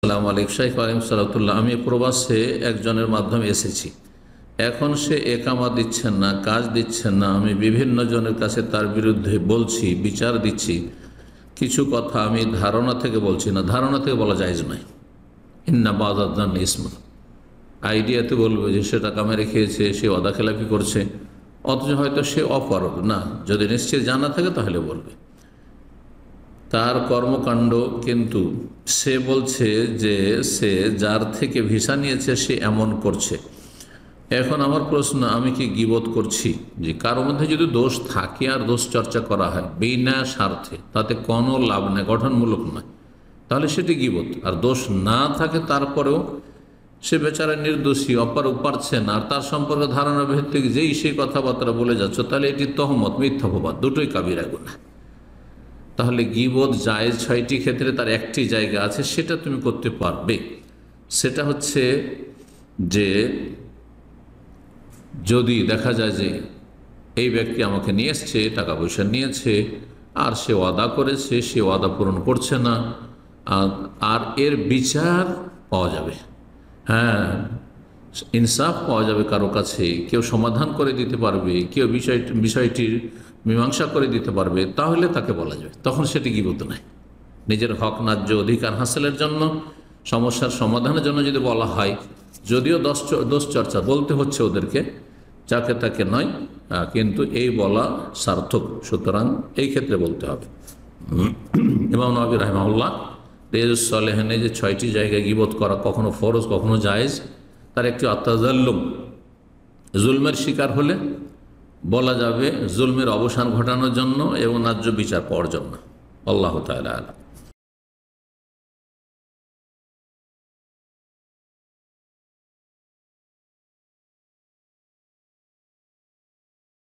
আসসালামু আলাইকুম শাইখ আলাইকুম সালাতুল্লাহ। আমি প্রবাসে একজনের মাধ্যমে এসেছি। এখন সে একামা দিচ্ছেন না, কাজ দিচ্ছেন না। আমি বিভিন্ন জনের কাছে তার বিরুদ্ধে বলছি, বিচার দিচ্ছি। কিছু কথা আমি ধারণা থেকে বলছি না, ধারণা থেকে বলা জায়েজ নয়। ইন্না বাযান ইসমুন, আইডিয়াতে বলবে যে সে টাকা মেরে খেয়েছে, সে ওয়াদা খেলাপি করছে, অথচ হয়তো সে অপারগ না। যদি নিশ্চয় জানা থাকে তাহলে বলবে তার কর্মকাণ্ড। কিন্তু সে বলছে যে সে যার থেকে ভিসা নিয়েছে সে এমন করছে। এখন আমার প্রশ্ন, আমি কি গীবত করছি? যে কারোর মধ্যে যদি দোষ থাকে আর দোষ চর্চা করা হয় বিনা স্বার্থে, তাতে কোনো লাভ নেই, গঠনমূলক নয়, তাহলে সেটি গীবত। আর দোষ না থাকে তারপরেও সে বেচারা নির্দোষী, অপারগ, পারছেন আর তার সম্পর্কে ধারণা ভিত্তিক যেই সেই কথাবার্তা বলে যাচ্ছ, তাহলে এটি তহমত, মিথ্যাপবাদ, দুটোই কাবিরা গুনাহ। তাহলে গীবত জায়েজ ছয়টি ক্ষেত্রে, তার একটি জায়গা আছে সেটা তুমি করতে পারবে। সেটা হচ্ছে যে যদি দেখা যায় যে এই ব্যক্তি আমাকে নিয়ে এসছে, টাকা পয়সা নিয়েছে, আর সে ওয়াদা করেছে, সে ওয়াদা পূরণ করছে না, আর এর বিচার পাওয়া যাবে। হ্যাঁ, ইনসাফ পাওয়া যাবে কারো কাছে, কেউ সমাধান করে দিতে পারবে, কেউ বিষয়টির মীমাংসা করে দিতে পারবে, তাহলে তাকে বলা যাবে। তখন সেটি গীবত নয়। নিজের হক, ন্যায্য অধিকার হাসিলের জন্য, সমস্যার সমাধানের জন্য যদি বলা হয়, যদিও দোষ চর্চা বলতে হচ্ছে ওদেরকে, যাকে তাকে নয়, কিন্তু এই বলা সার্থক, সুতরাং এই ক্ষেত্রে বলতে হবে। ইমাম নবী রাহিমাহুল্লাহ রিয়াজুস সালেহিনে যে 6টি জায়গায় গীবত করা কখনো ফরজ কখনো জায়েজ, তার একটি আত্তাজাল্লুম, জুলমের শিকার হলে বলা যাবে জুলমের অবসান ঘটানোর জন্য এবং ন্যায্য বিচার পাওয়ার জন্য। আল্লাহ তাআলা আ'লাম।